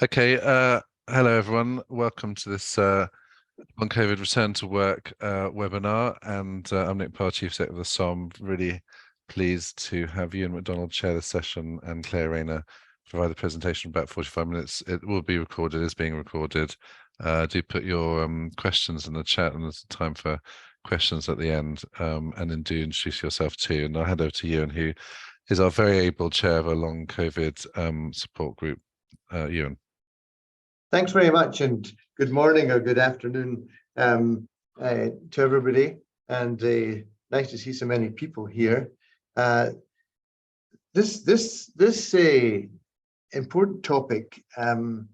Okay, hello everyone. Welcome to this on COVID Return to Work webinar. And I'm Nick Parr, Chief Executive of the SOM. Really pleased to have Ewan Macdonald chair the session and Clare Rayner provide the presentation about 45 minutes. It will be recorded, is being recorded. Do put your questions in the chat, and there's time for questions at the end. And then do introduce yourself too. And I'll hand over to Ewan, who is our very able chair of a long COVID support group. Ewan. Thanks very much, and good morning or good afternoon to everybody, and nice to see so many people here. This important topic and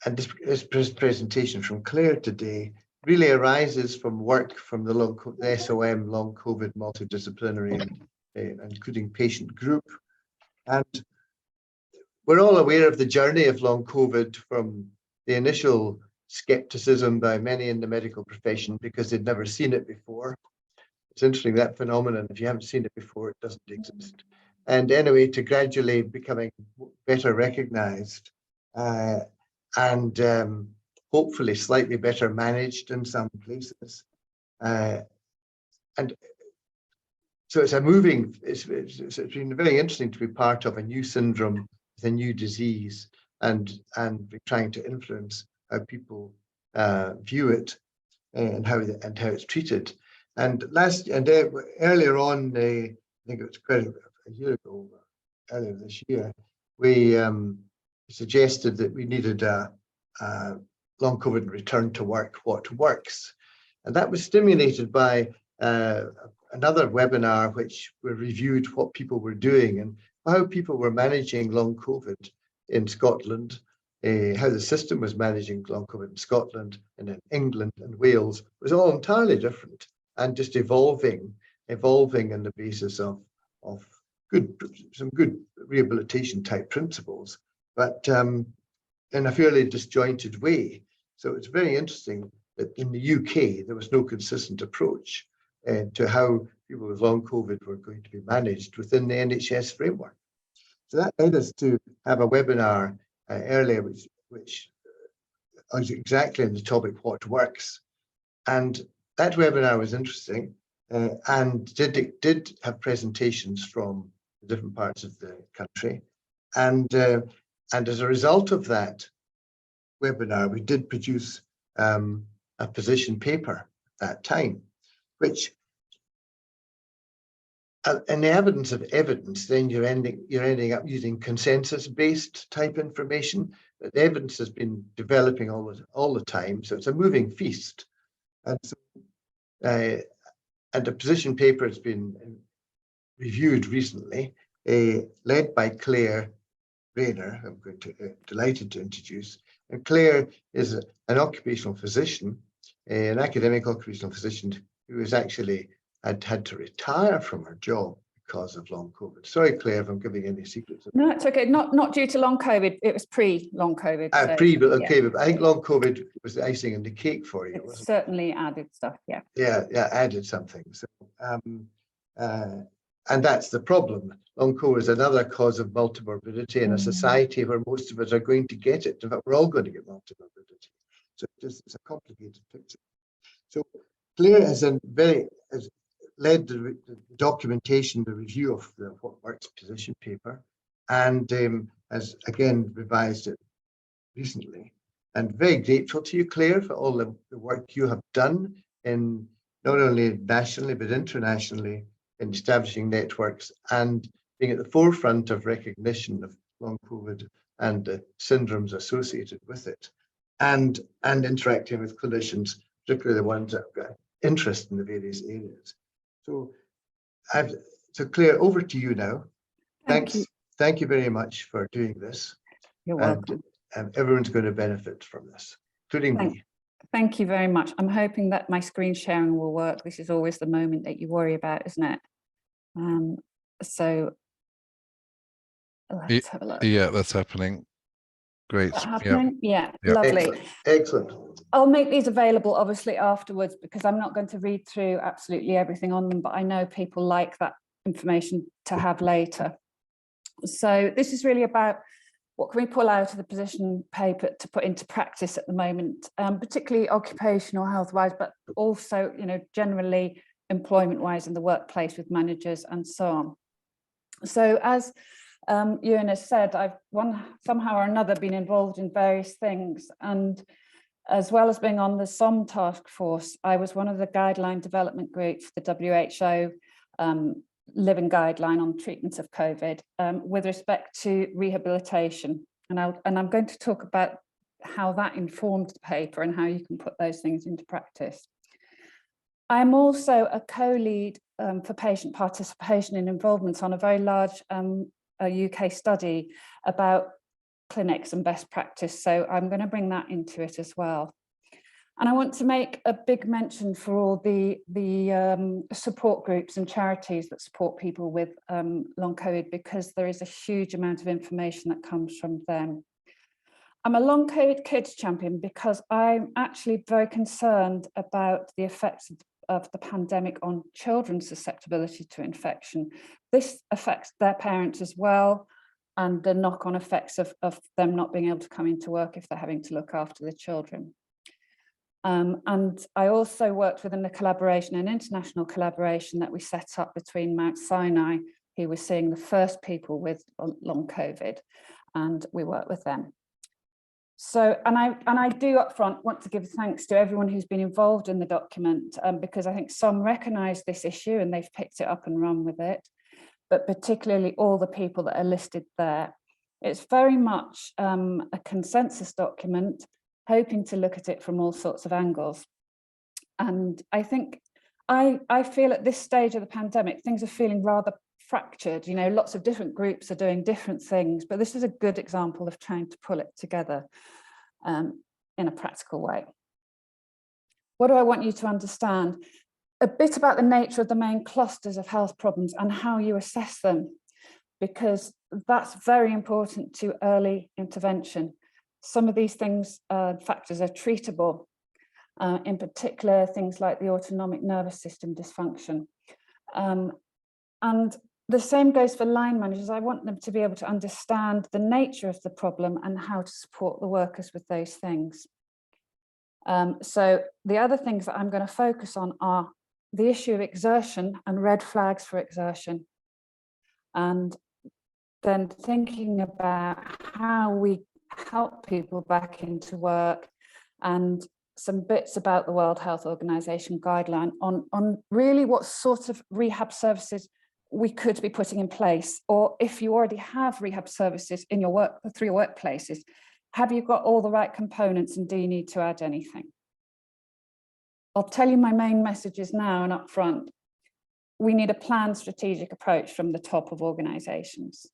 this presentation from Clare today really arises from work from the SOM Long COVID Multidisciplinary and including patient group. And we're all aware of the journey of long COVID, from the initial skepticism by many in the medical profession because they'd never seen it before. It's interesting, that phenomenon, if you haven't seen it before, it doesn't exist. And anyway, to gradually becoming better recognized and hopefully slightly better managed in some places. And so it's been very interesting to be part of a new syndrome, a new disease, and be trying to influence how people view it and how it's treated. And earlier on, I think it was quite a year ago, earlier this year, we suggested that we needed a long COVID return to work, what works, and that was stimulated by another webinar which we reviewed what people were doing and how people were managing long COVID in Scotland, how the system was managing long COVID in Scotland and in England and Wales was all entirely different and just evolving on the basis of some good rehabilitation type principles, but in a fairly disjointed way. So it's very interesting that in the UK there was no consistent approach to how people with long COVID were going to be managed within the NHS framework. So that led us to have a webinar earlier, which was exactly on the topic, what works. And that webinar was interesting and did have presentations from different parts of the country. And as a result of that webinar, we did produce a position paper at that time, which in the evidence of evidence, then you're ending up using consensus-based type information. But the evidence has been developing all the time, so it's a moving feast. And so, and the position paper has been reviewed recently, led by Clare Rayner, I'm delighted to introduce. And Clare is an occupational physician, an academic occupational physician who is actually had to retire from her job because of long COVID. Sorry, Clare, if I'm giving any secrets. No, it's okay. Not due to long COVID. It was pre-long COVID. But okay, yeah. But I think long COVID was the icing on the cake for you. It certainly added stuff, yeah. Yeah, added something. So, and that's the problem. Long COVID is another cause of multimorbidity in a society where most of us are going to get it. In fact, we're all going to get multimorbidity. So it's a complicated picture. So Clare has led the documentation, the review of the What Works position paper, and has again revised it recently. And very grateful to you, Clare, for all the work you have done in not only nationally but internationally in establishing networks and being at the forefront of recognition of long COVID and the syndromes associated with it, and interacting with clinicians, particularly the ones that have got interest in the various areas. So Clare, over to you now. Thank you very much for doing this. You're welcome. And everyone's going to benefit from this, including me. Thank you very much. I'm hoping that my screen sharing will work. This is always the moment that you worry about, isn't it? So let's have a look. Yeah, that's happening. Great. Yeah, lovely. Excellent. I'll make these available obviously afterwards because I'm not going to read through absolutely everything on them, but I know people like that information to have later. So this is really about what can we pull out of the position paper to put into practice at the moment, particularly occupational health wise, but also, you know, generally employment wise in the workplace with managers and so on. So as Ewan has said, I've somehow or another been involved in various things, and as well as being on the SOM task force, I was one of the guideline development groups for the WHO living guideline on treatment of COVID with respect to rehabilitation. And I'm going to talk about how that informed the paper and how you can put those things into practice. I'm also a co-lead for patient participation and involvement on a very large UK study about clinics and best practice. So I'm going to bring that into it as well. And I want to make a big mention for all the support groups and charities that support people with long COVID, because there is a huge amount of information that comes from them. I'm a long COVID kids champion because I'm actually very concerned about the effects of the pandemic on children's susceptibility to infection. This affects their parents as well, and the knock-on effects of them not being able to come into work if they're having to look after the children. And I also worked within the collaboration, an international collaboration that we set up between Mount Sinai, who was seeing the first people with long COVID, and we worked with them. So, and I do upfront want to give thanks to everyone who's been involved in the document, because I think some recognise this issue and they've picked it up and run with it, but particularly all the people that are listed there. It's very much a consensus document, hoping to look at it from all sorts of angles. And I think, I feel at this stage of the pandemic, things are feeling rather fractured. You know, lots of different groups are doing different things, but this is a good example of trying to pull it together in a practical way. What do I want you to understand? A bit about the nature of the main clusters of health problems and how you assess them, because that's very important to early intervention. Some of these things, factors are treatable, in particular things like the autonomic nervous system dysfunction. And the same goes for line managers. I want them to be able to understand the nature of the problem and how to support the workers with those things. So the other things that I'm going to focus on are the issue of exertion and red flags for exertion. And then thinking about how we help people back into work, and some bits about the World Health Organization guideline on really what sort of rehab services we could be putting in place, or if you already have rehab services in your work through your workplaces, have you got all the right components and do you need to add anything? I'll tell you my main messages now and up front. We need a planned strategic approach from the top of organizations.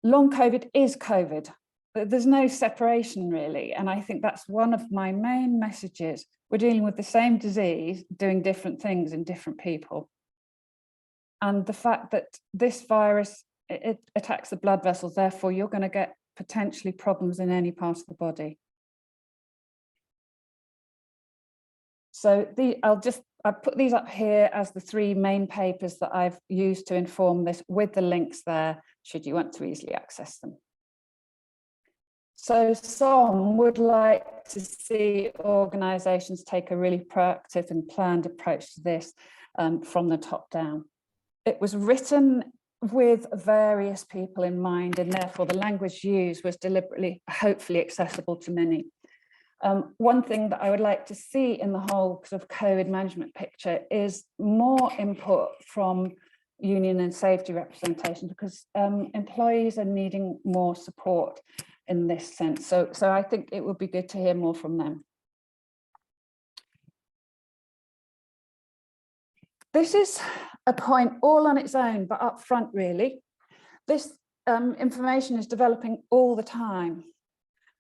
Long COVID is COVID. There's no separation really. And I think that's one of my main messages. We're dealing with the same disease, doing different things in different people. And the fact that this virus, it attacks the blood vessels, therefore you're going to get potentially problems in any part of the body. So I put these up here as the three main papers that I've used to inform this, with the links there, should you want to easily access them. So some would like to see organisations take a really proactive and planned approach to this from the top down. It was written with various people in mind, and therefore the language used was deliberately, hopefully accessible to many. One thing that I would like to see in the whole sort of COVID management picture is more input from union and safety representation, because employees are needing more support in this sense. So I think it would be good to hear more from them. This is a point all on its own, but up front really. This information is developing all the time.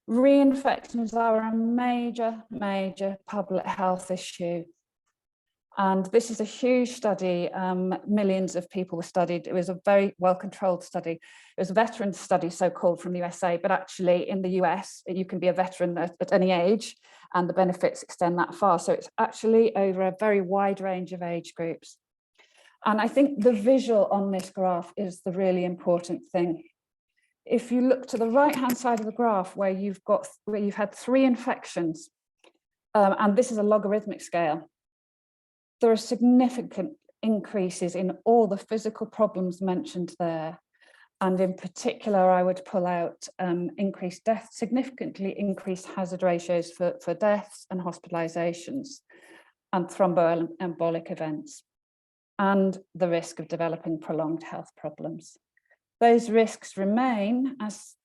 Reinfections are a major, major public health issue. And this is a huge study. Millions of people were studied. It was a very well-controlled study. It was a veteran study, so-called, from the USA, but actually in the US, you can be a veteran at any age and the benefits extend that far. So it's actually over a very wide range of age groups. And I think the visual on this graph is the really important thing. if you look to the right-hand side of the graph where you've had 3 infections, and this is a logarithmic scale, there are significant increases in all the physical problems mentioned there. And in particular, I would pull out increased death, significantly increased hazard ratios for deaths and hospitalizations and thromboembolic events, and the risk of developing prolonged health problems. Those risks remain as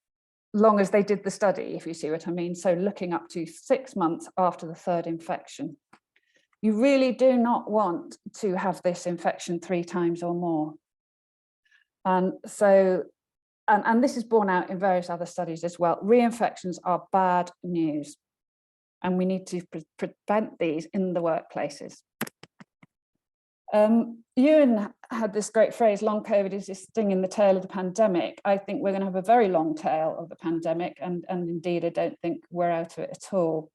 long as they did the study, if you see what I mean. So looking up to 6 months after the 3rd infection. You really do not want to have this infection 3 times or more. And so, and this is borne out in various other studies as well. Reinfections are bad news, and we need to prevent these in the workplaces. Ewan had this great phrase, long COVID is this sting in the tail of the pandemic. I think we're going to have a very long tail of the pandemic, and indeed I don't think we're out of it at all.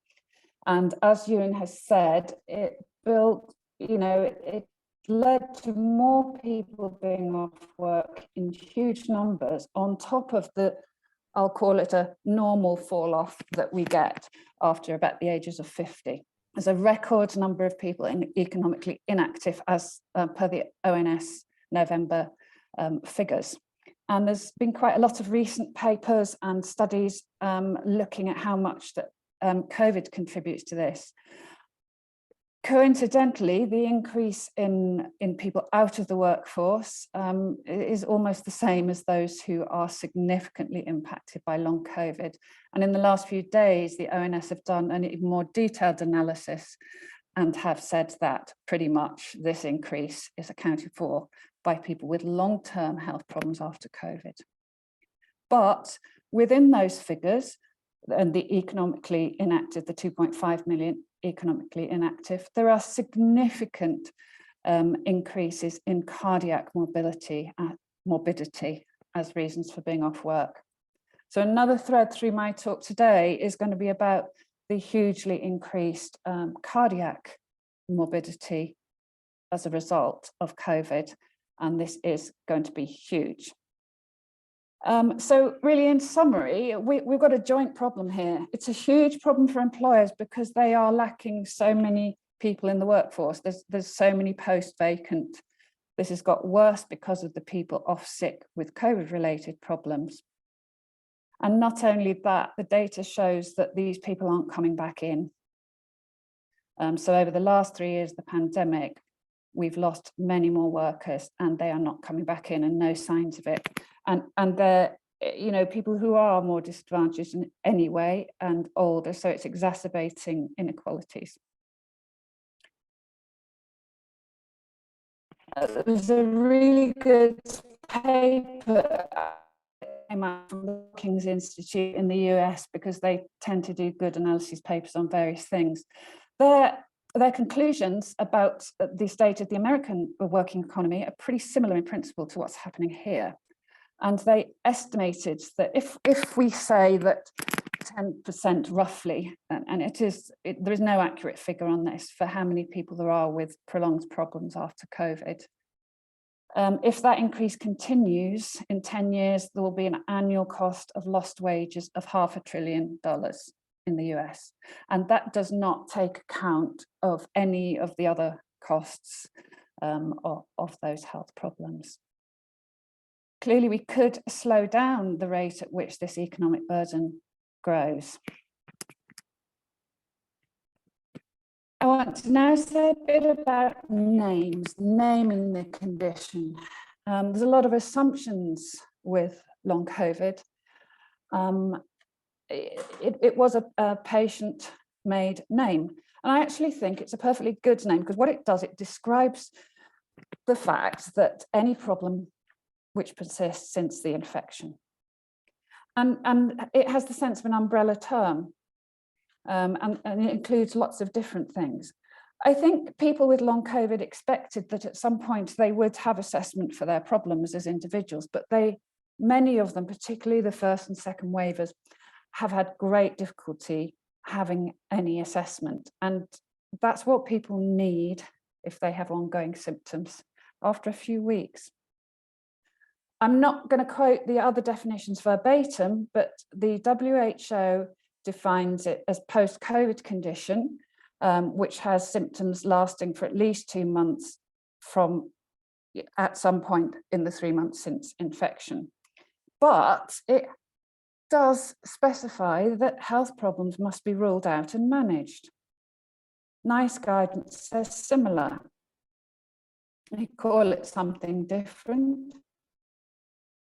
And as Ewan has said, it built, it led to more people being off work in huge numbers on top of the, I'll call it a normal fall off that we get after about the ages of 50. There's a record number of people economically inactive as per the ONS November figures. And there's been quite a lot of recent papers and studies looking at how much that COVID contributes to this. Coincidentally, the increase in people out of the workforce is almost the same as those who are significantly impacted by long COVID. And in the last few days, the ONS have done an even more detailed analysis and have said that pretty much this increase is accounted for by people with long-term health problems after COVID. But within those figures, and the economically inactive, the 2.5 million economically inactive, there are significant increases in cardiac morbidity as reasons for being off work. So another thread through my talk today is going to be about the hugely increased cardiac morbidity as a result of COVID, and this is going to be huge. So really, in summary, we've got a joint problem here. It's a huge problem for employers because they are lacking so many people in the workforce. There's so many posts vacant. This has got worse because of the people off sick with COVID-related problems. And not only that, the data shows that these people aren't coming back in. So over the last 3 years of the pandemic, we've lost many more workers and they are not coming back in, and no signs of it. And they're, people who are more disadvantaged in any way and older, so it's exacerbating inequalities. There's a really good paper came out from the Brookings Institute in the US because they tend to do good analysis papers on various things. Their conclusions about the state of the American working economy are pretty similar in principle to what's happening here. And they estimated that if we say that 10% roughly, and there is no accurate figure on this for how many people there are with prolonged problems after COVID. If that increase continues in 10 years, there will be an annual cost of lost wages of $500 billion in the US. And that does not take account of any of the other costs of those health problems. Clearly, we could slow down the rate at which this economic burden grows. I want to now say a bit about names, naming the condition. There's a lot of assumptions with long COVID. It was a patient-made name. And I actually think it's a perfectly good name because what it does, it describes the fact that any problem which persists since the infection. And it has the sense of an umbrella term, and it includes lots of different things. I think people with long COVID expected that at some point they would have assessment for their problems as individuals, but many of them, particularly the first and second waivers, have had great difficulty having any assessment. And that's what people need if they have ongoing symptoms after a few weeks. I'm not going to quote the other definitions verbatim, but the WHO defines it as post-COVID condition, which has symptoms lasting for at least 2 months from at some point in the 3 months since infection. But it does specify that health problems must be ruled out and managed. NICE guidance says similar. They call it something different.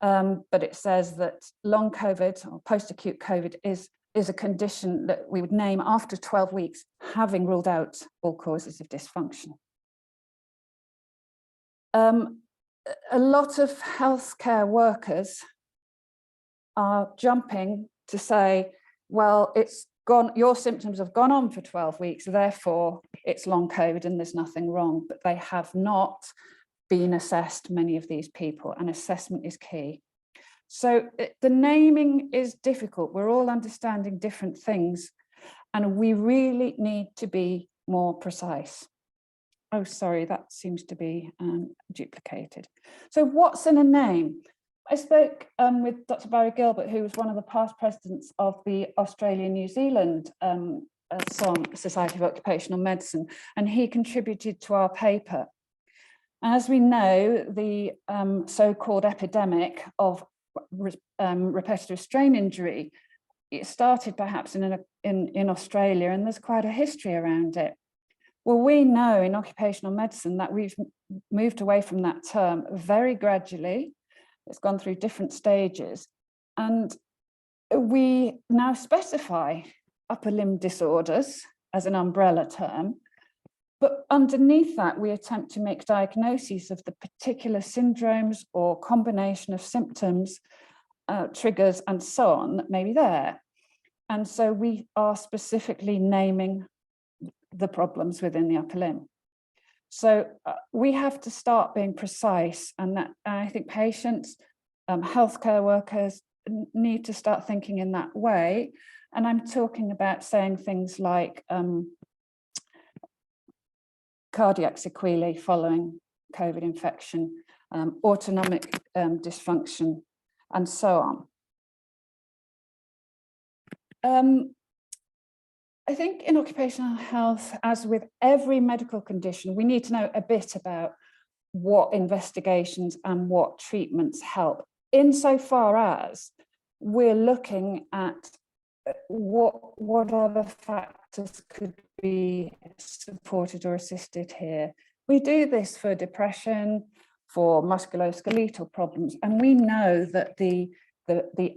But it says that long COVID or post-acute COVID is a condition that we would name after 12 weeks, having ruled out all causes of dysfunction. A lot of healthcare workers are jumping to say, well, it's gone, your symptoms have gone on for 12 weeks, therefore it's long COVID and there's nothing wrong. But they have not been assessed, many of these people, and assessment is key. So the naming is difficult. We're all understanding different things, and we really need to be more precise. Oh, sorry, that seems to be duplicated. So what's in a name? I spoke with Dr. Barry Gilbert, who was one of the past presidents of the Australia-New Zealand Society of Occupational Medicine, and he contributed to our paper. As we know, the so-called epidemic of repetitive strain injury, it started perhaps in Australia, and there's quite a history around it. Well, we know in occupational medicine that we've moved away from that term very gradually. It's gone through different stages, and we now specify upper limb disorders as an umbrella term. But underneath that, we attempt to make diagnoses of the particular syndromes or combination of symptoms, triggers, and so on that may be there. And so we are specifically naming the problems within the upper limb. So we have to start being precise, and I think patients, healthcare workers need to start thinking in that way. And I'm talking about saying things like cardiac sequelae following COVID infection, autonomic dysfunction, and so on. I think in occupational health, as with every medical condition, we need to know a bit about what investigations and what treatments help, insofar as we're looking at what other factors could be supported or assisted here. We do this for depression, for musculoskeletal problems, and we know that the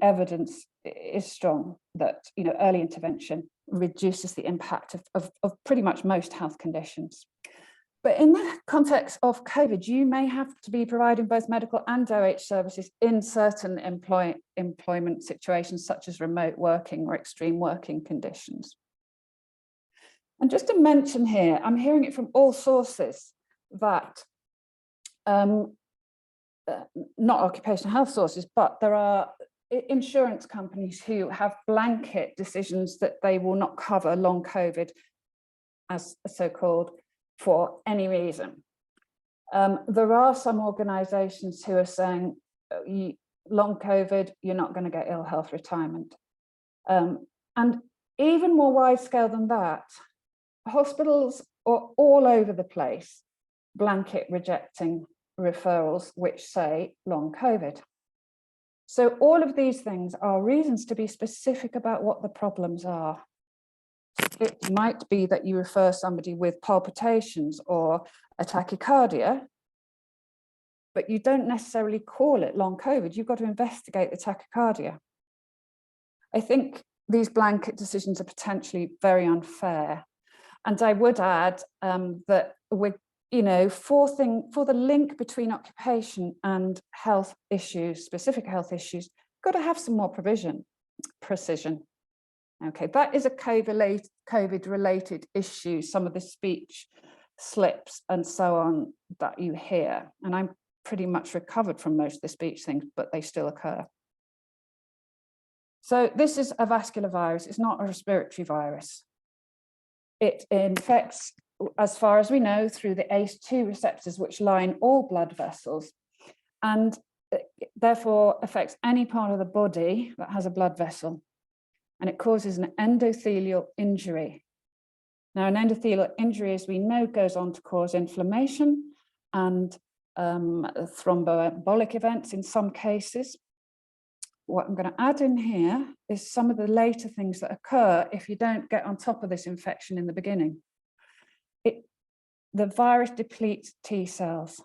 evidence is strong that early intervention reduces the impact of pretty much most health conditions. But in the context of COVID, you may have to be providing both medical and OH services in certain employment situations, such as remote working or extreme working conditions. And just to mention here, I'm hearing it from all sources that, not occupational health sources, but there are insurance companies who have blanket decisions that they will not cover long COVID, as so-called, for any reason. There are some organisations who are saying, long COVID, you're not going to get ill health retirement. And even more wide scale than that, hospitals are all over the place, blanket rejecting referrals which say long COVID. So all of these things are reasons to be specific about what the problems are. It might be that you refer somebody with palpitations or a tachycardia, but you don't necessarily call it long COVID. You've got to investigate the tachycardia. I think these blanket decisions are potentially very unfair. And I would add that we're, for the link between occupation and health issues, specific health issues, got to have some more precision. Okay, that is a COVID-related issue, some of the speech slips and so on that you hear. And I'm pretty much recovered from most of the speech things, but they still occur. So this is a vascular virus, it's not a respiratory virus. It infects, as far as we know, through the ACE2 receptors, which line all blood vessels. And therefore affects any part of the body that has a blood vessel, and it causes an endothelial injury. Now, an endothelial injury, as we know, goes on to cause inflammation and thromboembolic events in some cases. What I'm going to add in here is some of the later things that occur if you don't get on top of this infection in the beginning. The virus depletes T cells.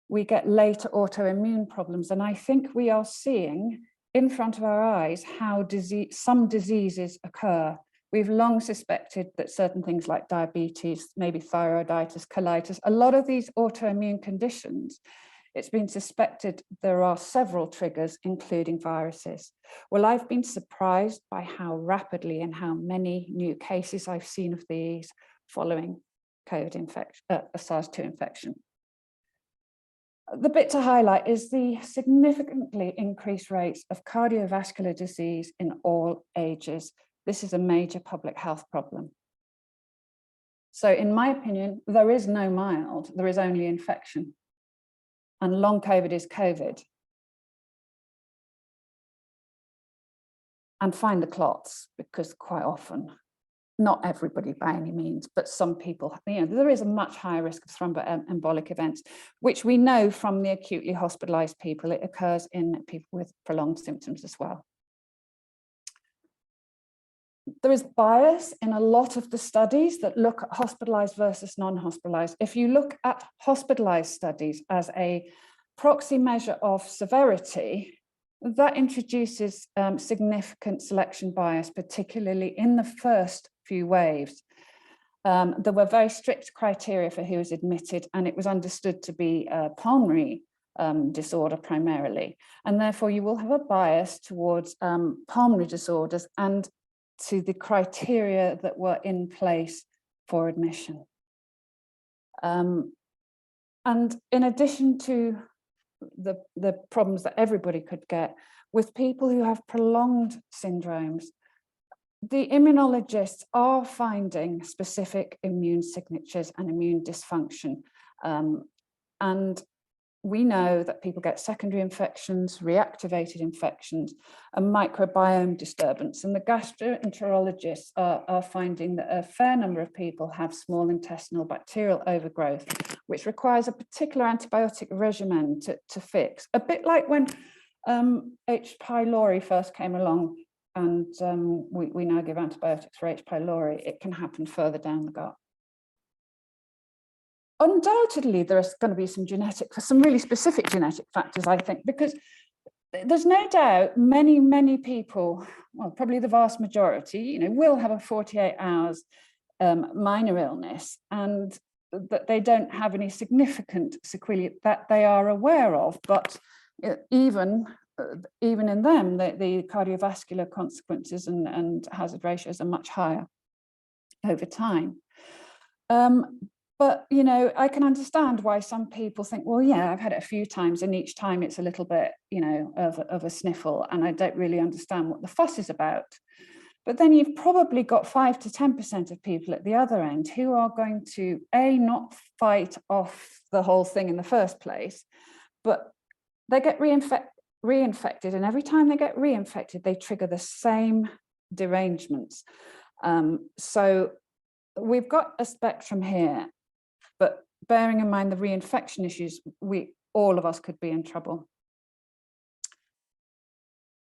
We get later autoimmune problems, and I think we are seeing in front of our eyes how some diseases occur. We've long suspected that certain things like diabetes, maybe thyroiditis, colitis, a lot of these autoimmune conditions, it's been suspected there are several triggers, including viruses. Well, I've been surprised by how rapidly and how many new cases I've seen of these following COVID infection, SARS-2 infection. The bit to highlight is the significantly increased rates of cardiovascular disease in all ages. This is a major public health problem. So in my opinion, there is no mild, there is only infection. And long COVID is COVID. And find the clots, because quite often, not everybody by any means, but some people, there is a much higher risk of thromboembolic events, which we know from the acutely hospitalized people. It occurs in people with prolonged symptoms as well. There is bias in a lot of the studies that look at hospitalized versus non-hospitalized. If you look at hospitalized studies as a proxy measure of severity, that introduces significant selection bias, particularly in the first few waves. There were very strict criteria for who was admitted, and it was understood to be a pulmonary disorder primarily. And therefore you will have a bias towards pulmonary disorders and to the criteria that were in place for admission. And in addition to the problems that everybody could get, with people who have prolonged syndromes, the immunologists are finding specific immune signatures and immune dysfunction. And we know that people get secondary infections, reactivated infections, and microbiome disturbance. And the gastroenterologists are finding that a fair number of people have small intestinal bacterial overgrowth, which requires a particular antibiotic regimen to fix. A bit like when H. pylori first came along, and we now give antibiotics for H. pylori, it can happen further down the gut. Undoubtedly, there's going to be some really specific genetic factors, I think, because there's no doubt many people, well, probably the vast majority, will have a 48 hours minor illness, and that they don't have any significant sequelae that they are aware of. But even in them, the cardiovascular consequences and hazard ratios are much higher over time. But, I can understand why some people think, well, yeah, I've had it a few times, and each time it's a little bit, of a sniffle, and I don't really understand what the fuss is about. But then you've probably got 5 to 10% of people at the other end who are going to, A, not fight off the whole thing in the first place, but they get reinfected, and every time they get reinfected, they trigger the same derangements. So we've got a spectrum here. But bearing in mind the reinfection issues, all of us could be in trouble.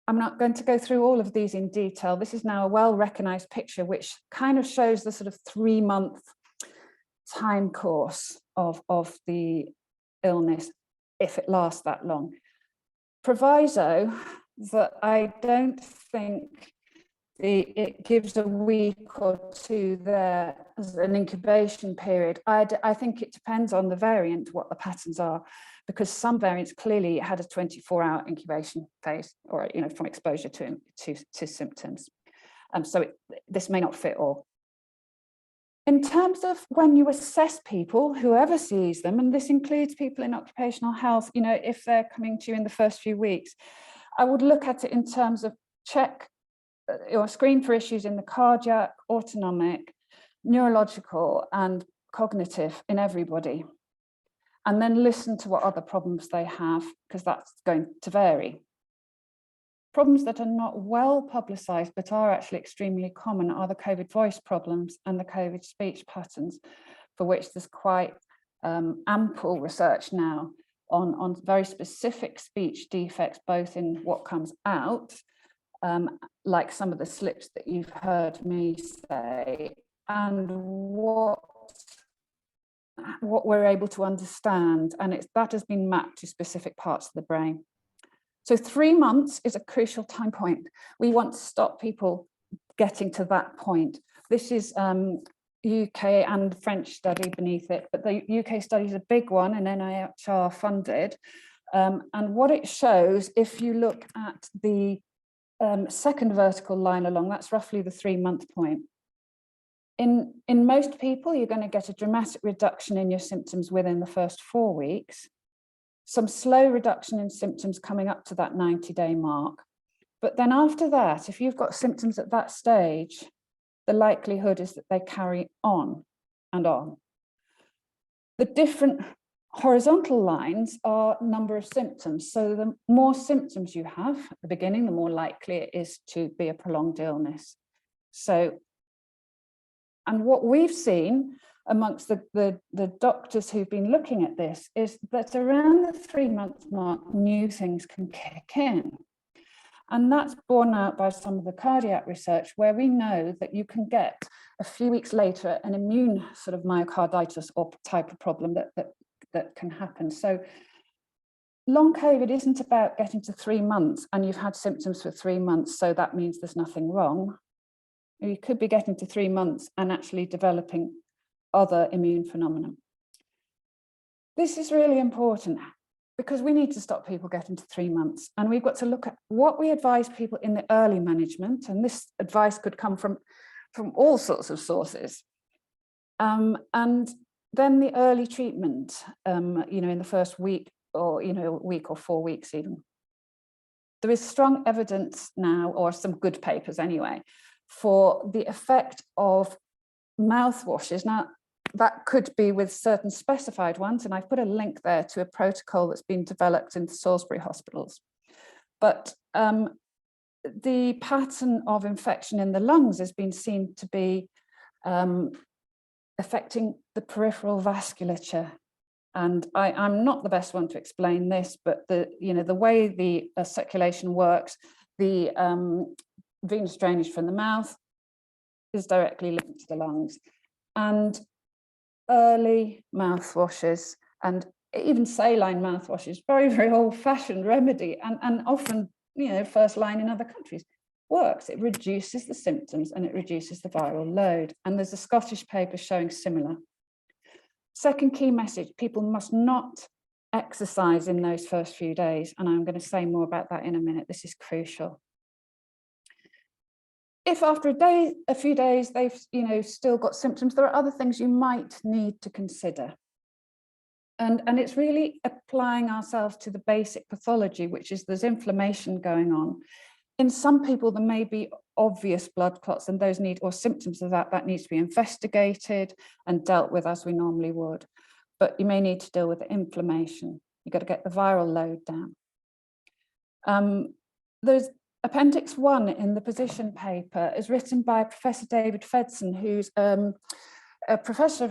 I'm not going to go through all of these in detail. This is now a well-recognized picture, which kind of shows the sort of 3-month time course of the illness, if it lasts that long. Proviso that I don't think it gives a week or two there as an incubation period. I think it depends on the variant, what the patterns are, because some variants clearly had a 24-hour incubation phase, or from exposure to symptoms. So this may not fit all. In terms of when you assess people, whoever sees them, and this includes people in occupational health, if they're coming to you in the first few weeks, I would look at it in terms of check or screen for issues in the cardiac, autonomic, neurological, and cognitive in everybody. and then listen to what other problems they have, because that's going to vary. Problems that are not well publicised but are actually extremely common are the COVID voice problems and the COVID speech patterns, for which there's quite ample research now on very specific speech defects, both in what comes out, like some of the slips that you've heard me say, and what we're able to understand, and that has been mapped to specific parts of the brain. So 3 months is a crucial time point. We want to stop people getting to that point. This is UK and French study beneath it, but the UK study is a big one and NIHR funded. And what it shows, if you look at the second vertical line along, that's roughly the 3 month point. In most people, you're going to get a dramatic reduction in your symptoms within the first 4 weeks. Some slow reduction in symptoms coming up to that 90-day mark. But then after that, if you've got symptoms at that stage, the likelihood is that they carry on and on. The different horizontal lines are number of symptoms. So the more symptoms you have at the beginning, the more likely it is to be a prolonged illness. So, and what we've seen amongst the doctors who've been looking at this is that around the 3 month mark, new things can kick in. And that's borne out by some of the cardiac research, where we know that you can get a few weeks later an immune sort of myocarditis or type of problem that can happen. So long COVID isn't about getting to 3 months and you've had symptoms for 3 months, so that means there's nothing wrong. You could be getting to 3 months and actually developing other immune phenomena. This is really important because we need to stop people getting to 3 months, and we've got to look at what we advise people in the early management, and this advice could come from all sorts of sources. And then the early treatment, in the first week or, a week or 4 weeks even. There is strong evidence now, or some good papers anyway, for the effect of mouthwashes. Now, that could be with certain specified ones, and I've put a link there to a protocol that's been developed in the Salisbury hospitals. But the pattern of infection in the lungs has been seen to be affecting the peripheral vasculature. And I'm not the best one to explain this, but the way the circulation works, the venous drainage from the mouth is directly linked to the lungs. And early mouthwashes, and even saline mouthwashes, very, very old-fashioned remedy, and often, first line in other countries, works. It reduces the symptoms and it reduces the viral load. And there's a Scottish paper showing similar. Second key message, people must not exercise in those first few days. And I'm going to say more about that in a minute. This is crucial. If after a few days, they've still got symptoms, there are other things you might need to consider. And it's really applying ourselves to the basic pathology, which is there's inflammation going on. In some people, there may be obvious blood clots, and those or symptoms of that needs to be investigated and dealt with as we normally would. But you may need to deal with the inflammation. You've got to get the viral load down. There's Appendix 1 in the position paper is written by Professor David Fedson, who's a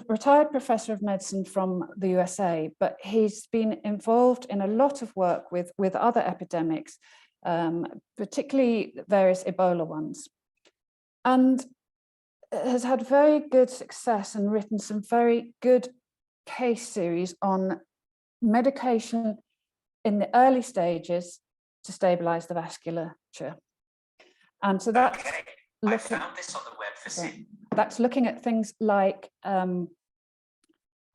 retired professor of medicine from the USA, but he's been involved in a lot of work with other epidemics, particularly various Ebola ones, and has had very good success and written some very good case series on medication in the early stages to stabilize the vasculature. And so that's I found this on the web for that's looking at things like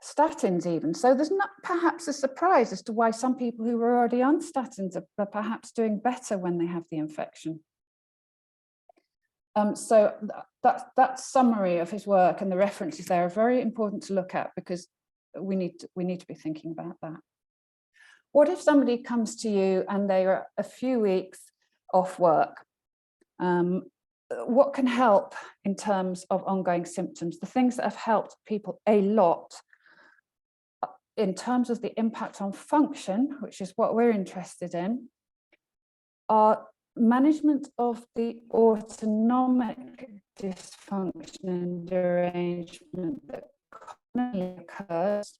statins even. So there's not perhaps a surprise as to why some people who were already on statins are perhaps doing better when they have the infection. So that summary of his work and the references there are very important to look at, because we need to be thinking about that. What if somebody comes to you and they are a few weeks off work? What can help in terms of ongoing symptoms? The things that have helped people a lot in terms of the impact on function, which is what we're interested in, are management of the autonomic dysfunction and derangement that commonly occurs,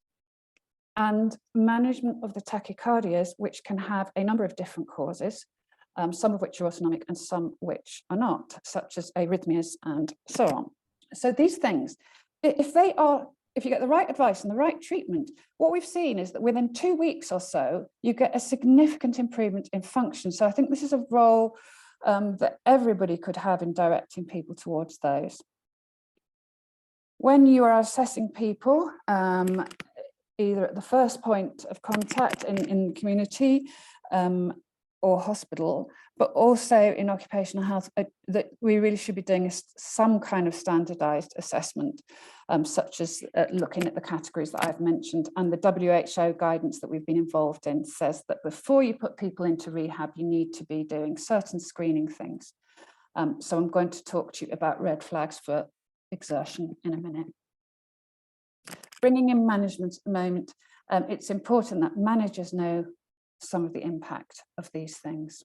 and management of the tachycardias, which can have a number of different causes, some of which are autonomic and some which are not, such as arrhythmias and so on. So these things, if you get the right advice and the right treatment, what we've seen is that within 2 weeks or so, you get a significant improvement in function. So I think this is a role that everybody could have in directing people towards those. When you are assessing people, either at the first point of contact in community or hospital, but also in occupational health, that we really should be doing some kind of standardized assessment, such as looking at the categories that I've mentioned. And the WHO guidance that we've been involved in says that before you put people into rehab, you need to be doing certain screening things. So I'm going to talk to you about red flags for exertion in a minute. Bringing in management at the moment, it's important that managers know some of the impact of these things.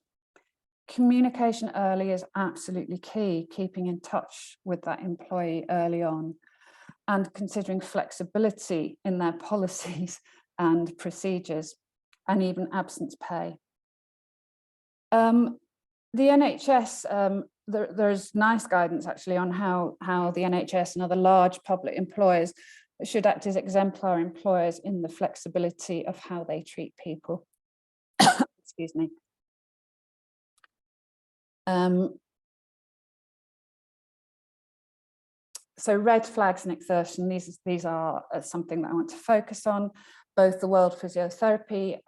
Communication early is absolutely key, keeping in touch with that employee early on and considering flexibility in their policies and procedures, and even absence pay. The NHS, there's nice guidance actually on how the NHS and other large public employers should act as exemplar employers in the flexibility of how they treat people. Excuse me. So red flags in exertion, these are something that I want to focus on. Both the World Physiotherapy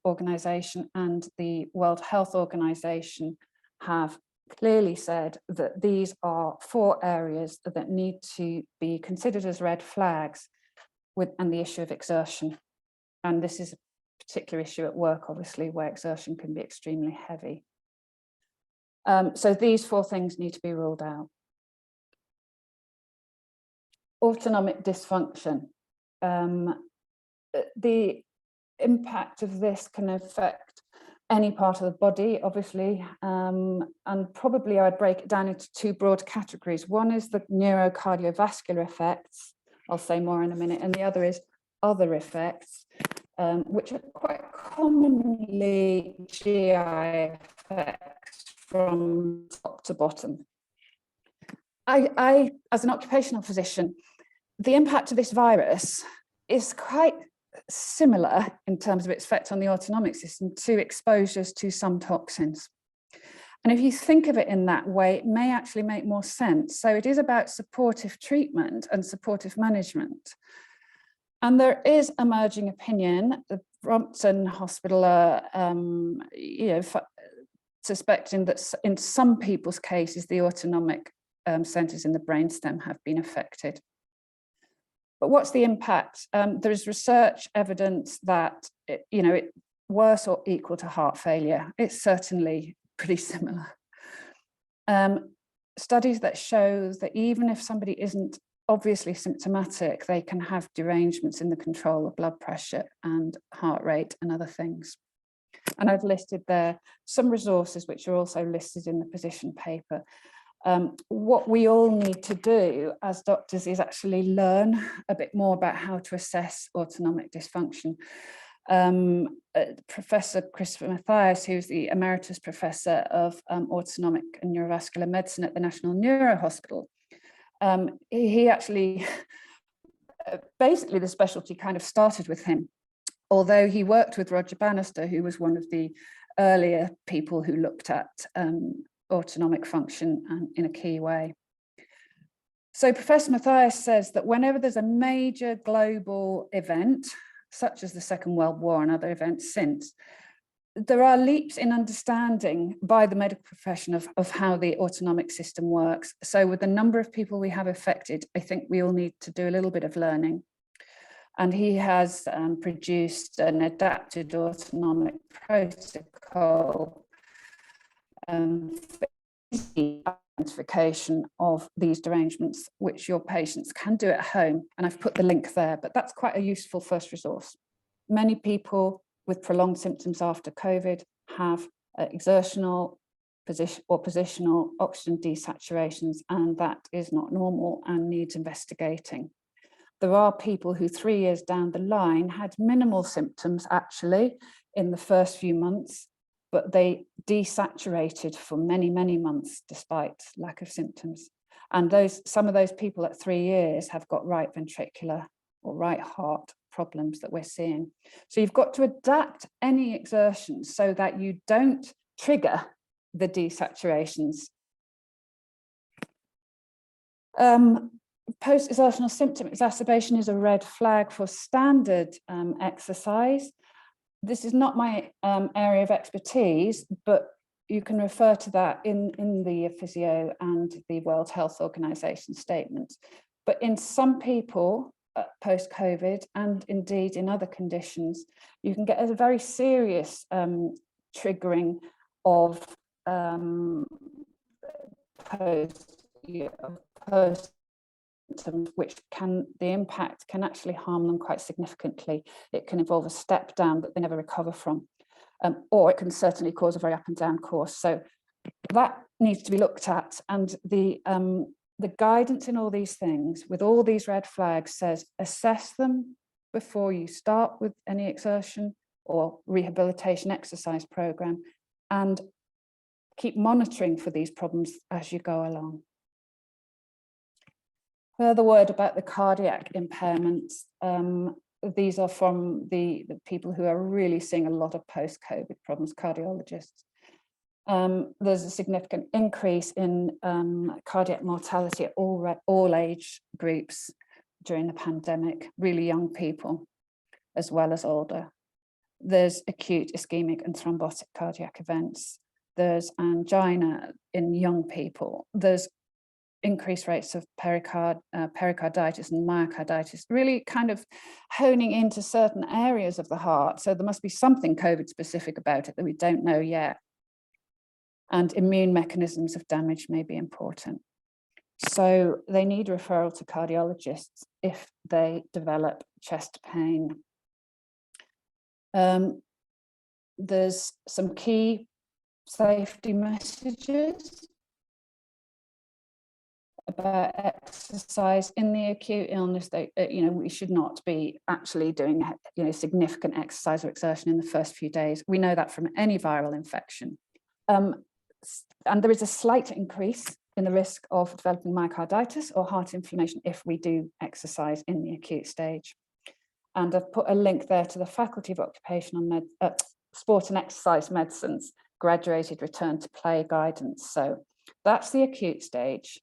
Organization and the World Health Organization have clearly said that these are 4 areas that need to be considered as red flags and the issue of exertion. And this is a particular issue at work, obviously, where exertion can be extremely heavy. So these 4 things need to be ruled out. Autonomic dysfunction. The impact of this can affect any part of the body, obviously, and probably I'd break it down into 2 broad categories. One is the neurocardiovascular effects, I'll say more in a minute, and the other is other effects, which are quite commonly GI effects from top to bottom. I, as an occupational physician, the impact of this virus is quite similar in terms of its effect on the autonomic system to exposures to some toxins. And if you think of it in that way, it may actually make more sense. So it is about supportive treatment and supportive management. And there is emerging opinion. The Brompton Hospital are, suspecting that in some people's cases, the autonomic centres in the brainstem have been affected. But what's the impact? There is research evidence that it's worse or equal to heart failure. It's certainly pretty similar. Studies that show that even if somebody isn't obviously symptomatic, they can have derangements in the control of blood pressure and heart rate and other things. And I've listed there some resources which are also listed in the position paper. What we all need to do as doctors is actually learn a bit more about how to assess autonomic dysfunction. Professor Christopher Mathias, who's the Emeritus Professor of Autonomic and Neurovascular Medicine at the National Neuro Hospital, he actually, basically the specialty kind of started with him, although he worked with Roger Bannister, who was one of the earlier people who looked at autonomic function in a key way. So Professor Mathias says that whenever there's a major global event, such as the Second World War and other events since, there are leaps in understanding by the medical profession of how the autonomic system works. So with the number of people we have affected, I think we all need to do a little bit of learning. And he has produced an adapted autonomic protocol for easy identification of these derangements, which your patients can do at home. And I've put the link there, but that's quite a useful first resource. Many people with prolonged symptoms after COVID have exertional positional oxygen desaturations, and that is not normal and needs investigating. There are people who 3 years down the line had minimal symptoms actually in the first few months, but they desaturated for many, many months despite lack of symptoms. And some of those people at 3 years have got right ventricular or right heart problems that we're seeing. So you've got to adapt any exertions so that you don't trigger the desaturations. Post-exertional symptom exacerbation is a red flag for standard exercise. This is not my area of expertise, but you can refer to that in the physio and the World Health Organization statement. But in some people, post-COVID, and indeed in other conditions, you can get a very serious triggering of post symptoms, which the impact can actually harm them quite significantly. It can involve a step down that they never recover from, or it can certainly cause a very up and down course. So that needs to be looked at, and the guidance in all these things with all these red flags says assess them before you start with any exertion or rehabilitation exercise program, and keep monitoring for these problems as you go along. Further word about the cardiac impairments. These are from the people who are really seeing a lot of post-COVID problems, cardiologists. There's a significant increase in cardiac mortality at all age groups during the pandemic, really young people, as well as older. There's acute ischemic and thrombotic cardiac events. There's angina in young people. There's increased rates of pericarditis and myocarditis, really kind of honing into certain areas of the heart. So there must be something COVID specific about it that we don't know yet. And immune mechanisms of damage may be important. So they need referral to cardiologists if they develop chest pain. There's some key safety messages about exercise in the acute illness. That we should not be actually doing significant exercise or exertion in the first few days. We know that from any viral infection. And there is a slight increase in the risk of developing myocarditis or heart inflammation if we do exercise in the acute stage. And I've put a link there to the Faculty of Occupational Sport and Exercise Medicine's graduated return to play guidance. So that's the acute stage.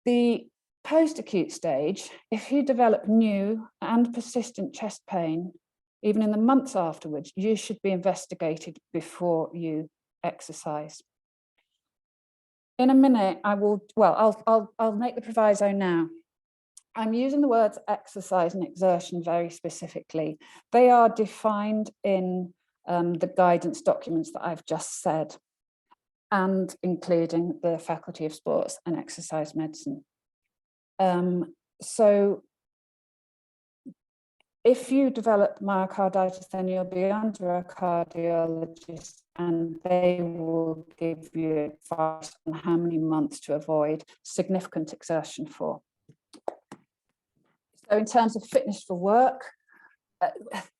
The post-acute stage, if you develop new and persistent chest pain, even in the months afterwards, you should be investigated before you exercise. In a minute, I'll make the proviso now. I'm using the words exercise and exertion very specifically. They are defined in the guidance documents that I've just said, and including the Faculty of Sports and Exercise Medicine. So if you develop myocarditis, then you'll be under a cardiologist and they will give you advice on how many months to avoid significant exertion for. So in terms of fitness for work,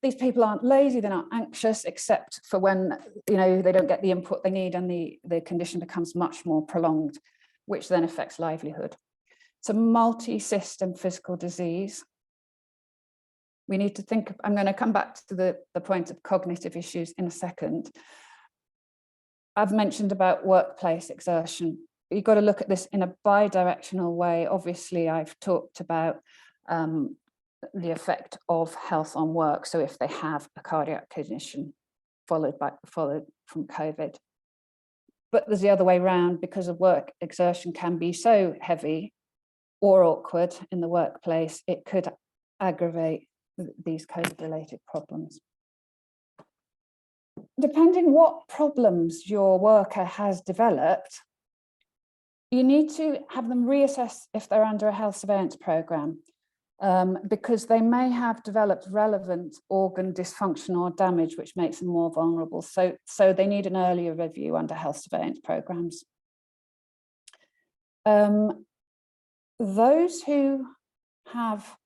these people aren't lazy, they're not anxious, except for when they don't get the input they need and the condition becomes much more prolonged, which then affects livelihood. It's a multi-system physical disease. We need to think, I'm going to come back to the point of cognitive issues in a second. I've mentioned about workplace exertion. You've got to look at this in a bi-directional way. Obviously, I've talked about the effect of health on work. So if they have a cardiac condition followed from COVID. But there's the other way around, because of work exertion can be so heavy or awkward in the workplace, it could aggravate these COVID-related problems. Depending what problems your worker has developed, you need to have them reassess if they're under a health surveillance programme. because they may have developed relevant organ dysfunction or damage, which makes them more vulnerable. So they need an earlier review under health surveillance programs. Those who have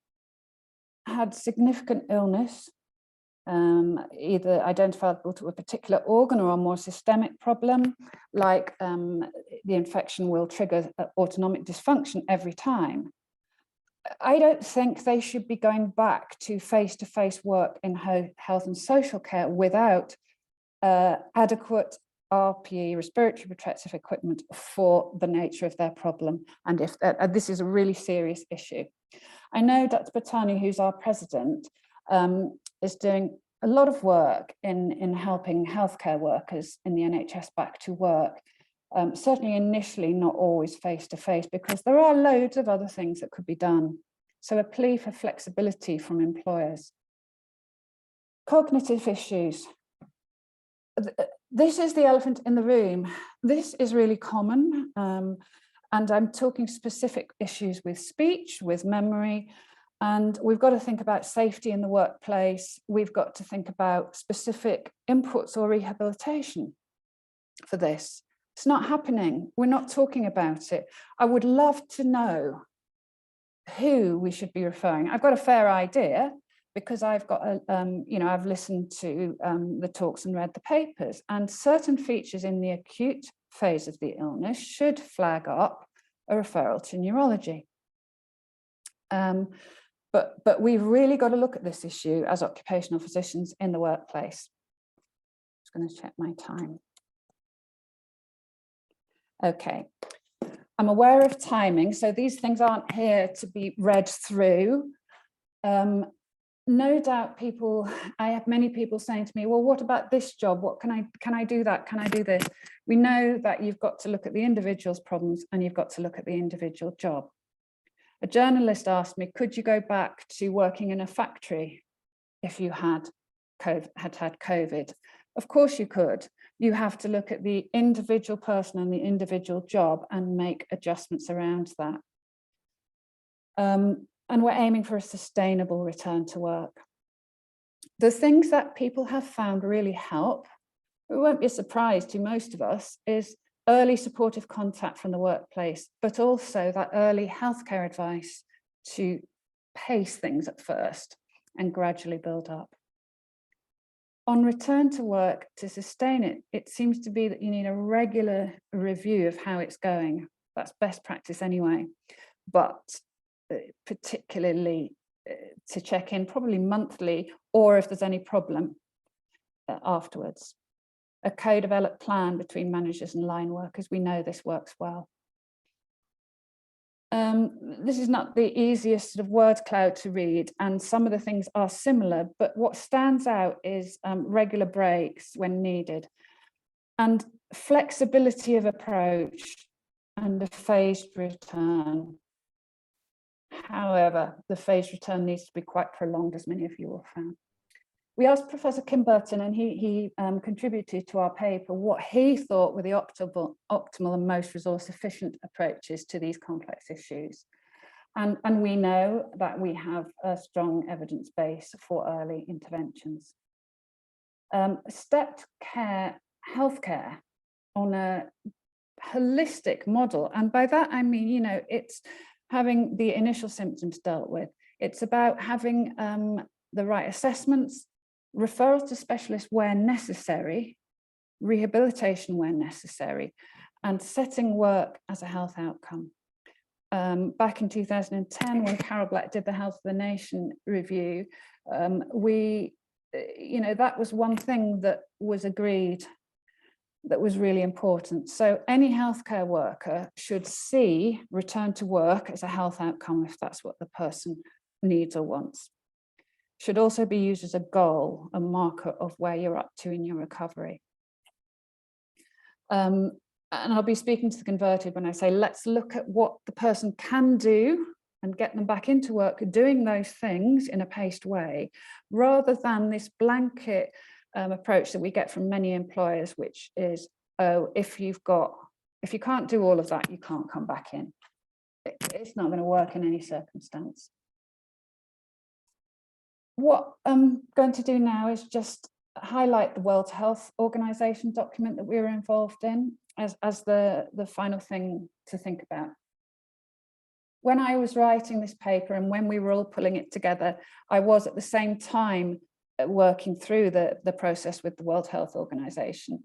had significant illness, either identifiable to a particular organ or a more systemic problem, like the infection will trigger autonomic dysfunction every time. I don't think they should be going back to face-to-face work in health and social care without adequate RPE, respiratory protective equipment, for the nature of their problem. And if this is a really serious issue. I know Dr. Batani, who's our president, is doing a lot of work in helping healthcare workers in the NHS back to work. Certainly initially not always face-to-face, because there are loads of other things that could be done. So a plea for flexibility from employers. Cognitive issues. This is the elephant in the room. This is really common. And I'm talking specific issues with speech, with memory, and we've got to think about safety in the workplace. We've got to think about specific inputs or rehabilitation for this. It's not happening. We're not talking about it. I would love to know who we should be referring. I've got a fair idea because I've got I've listened to the talks and read the papers, and certain features in the acute phase of the illness should flag up a referral to neurology. But we've really got to look at this issue as occupational physicians in the workplace. Just going to check my time. Okay, I'm aware of timing, so these things aren't here to be read through. No doubt I have many people saying to me, well, what about this job? What can I do that? Can I do this? We know that you've got to look at the individual's problems and you've got to look at the individual job. A journalist asked me, could you go back to working in a factory if you had COVID? Of course you could. You have to look at the individual person and the individual job and make adjustments around that. And we're aiming for a sustainable return to work. The things that people have found really help, it won't be a surprise to most of us, is early supportive contact from the workplace, but also that early healthcare advice to pace things at first and gradually build up. On return to work, to sustain it, it seems to be that you need a regular review of how it's going. That's best practice anyway, but particularly to check in probably monthly, or if there's any problem afterwards. A co-developed plan between managers and line workers, we know this works well. This is not the easiest sort of word cloud to read, and some of the things are similar, but what stands out is regular breaks when needed, and flexibility of approach and a phased return. However, the phased return needs to be quite prolonged, as many of you will find. We asked Professor Kim Burton, and he contributed to our paper what he thought were the optimal and most resource efficient approaches to these complex issues. And we know that we have a strong evidence base for early interventions. Stepped care healthcare on a holistic model, and by that I mean, it's having the initial symptoms dealt with. It's about having the right assessments, referrals to specialists where necessary, rehabilitation where necessary, and setting work as a health outcome. Back in 2010, when Carol Black did the Health of the Nation review, that was one thing that was agreed that was really important. So any healthcare worker should see return to work as a health outcome if that's what the person needs or wants. Should also be used as a goal, a marker of where you're up to in your recovery. And I'll be speaking to the converted when I say, let's look at what the person can do and get them back into work, doing those things in a paced way, rather than this blanket approach that we get from many employers, which is, oh, if you can't do all of that, you can't come back in. It's not going to work in any circumstance. What I'm going to do now is just highlight the World Health Organization document that we were involved in as the final thing to think about. When I was writing this paper and when we were all pulling it together, I was at the same time working through the process with the World Health Organization.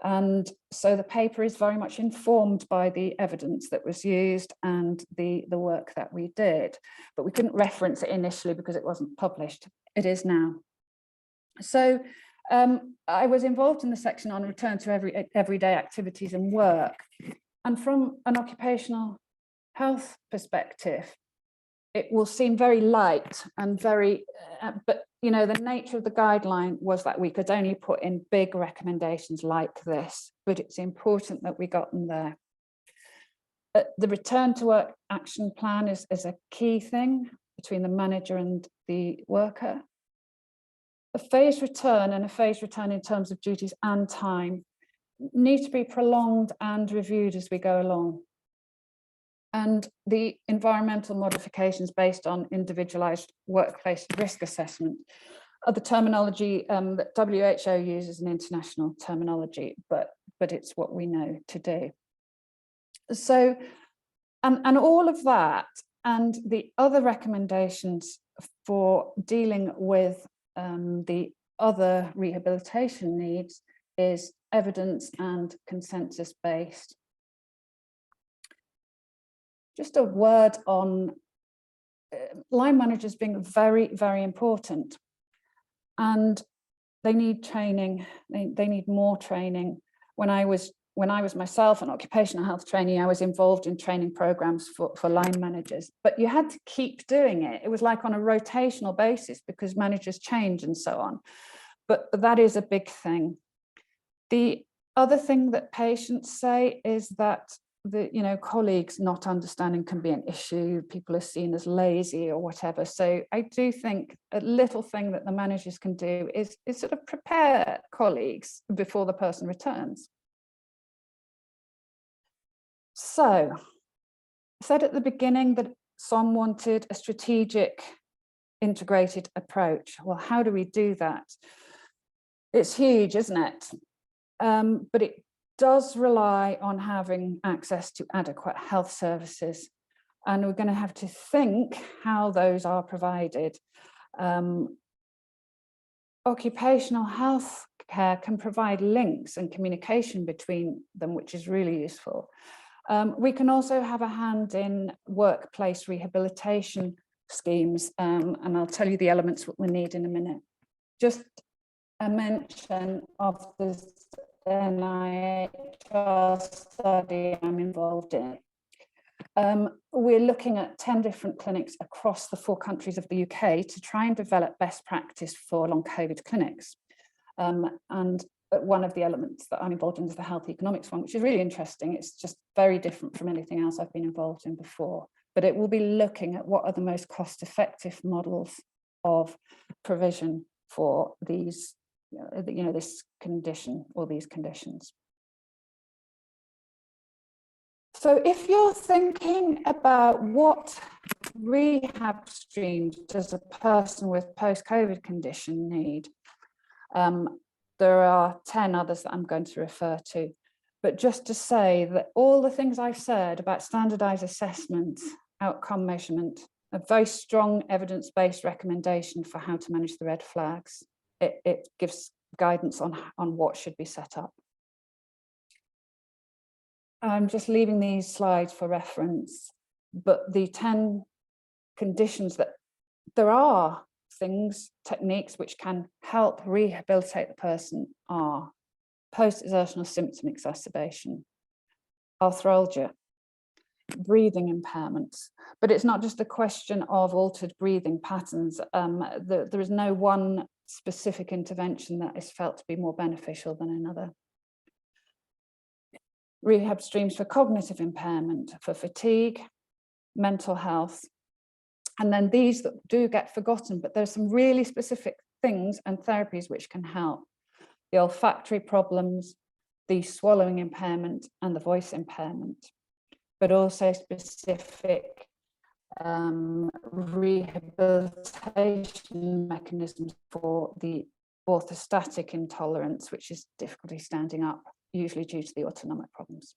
And so the paper is very much informed by the evidence that was used and the work that we did, but we couldn't reference it initially because it wasn't published. It is now. So I was involved in the section on return to everyday activities and work. And from an occupational health perspective, it will seem very light and very, but you know, the nature of the guideline was that we could only put in big recommendations like this, but it's important that we got them there. The return to work action plan is a key thing between the manager and the worker. A phased return and a phased return in terms of duties and time need to be prolonged and reviewed as we go along. And the environmental modifications based on individualized workplace risk assessment are the terminology that WHO uses, an international terminology, but it's what we know to do. So, and all of that and the other recommendations for dealing with the other rehabilitation needs is evidence and consensus based. Just a word on line managers being very, very important, and they need training. They need more training. When I was myself an occupational health trainee, I was involved in training programs for line managers, but you had to keep doing it. It was like on a rotational basis because managers change and so on. But that is a big thing. The other thing that patients say is that colleagues not understanding can be an issue. People are seen as lazy or whatever. So I do think a little thing that the managers can do is sort of prepare colleagues before the person returns. So I said at the beginning that SOM wanted a strategic, integrated approach. Well, how do we do that? It's huge, isn't it? But it does rely on having access to adequate health services, and we're going to have to think how those are provided. Occupational health care can provide links and communication between them, which is really useful. We can also have a hand in workplace rehabilitation schemes, and I'll tell you the elements what we need in a minute. Just a mention of this NIHR study I'm involved in. We're looking at 10 different clinics across the 4 countries of the UK to try and develop best practice for long COVID clinics. And one of the elements that I'm involved in is the health economics one, which is really interesting. It's just very different from anything else I've been involved in before, but it will be looking at what are the most cost-effective models of provision for these this condition or these conditions. So if you're thinking about what rehab streams does a person with post-COVID condition need, there are 10 others that I'm going to refer to. But just to say that all the things I've said about standardized assessment, outcome measurement, a very strong evidence-based recommendation for how to manage the red flags. It gives guidance on what should be set up. I'm just leaving these slides for reference, but the 10 conditions that there are things, techniques which can help rehabilitate the person are post-exertional symptom exacerbation, arthralgia, breathing impairments. But it's not just a question of altered breathing patterns. There is no one specific intervention that is felt to be more beneficial than another. Rehab streams for cognitive impairment, for fatigue, mental health. And then these that do get forgotten, but there's some really specific things and therapies which can help. The olfactory problems, the swallowing impairment and the voice impairment, but also specific rehabilitation mechanisms for the orthostatic intolerance, which is difficulty standing up, usually due to the autonomic problems.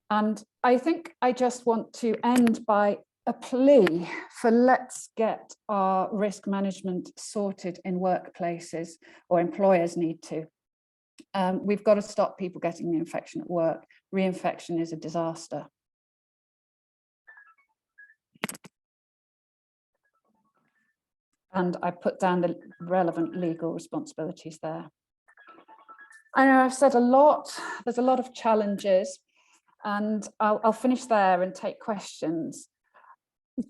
And I think I just want to end by a plea for let's get our risk management sorted in workplaces, or employers need to. We've got to stop people getting the infection at work. Reinfection is a disaster. And I put down the relevant legal responsibilities there. I know I've said a lot, there's a lot of challenges, and I'll finish there and take questions.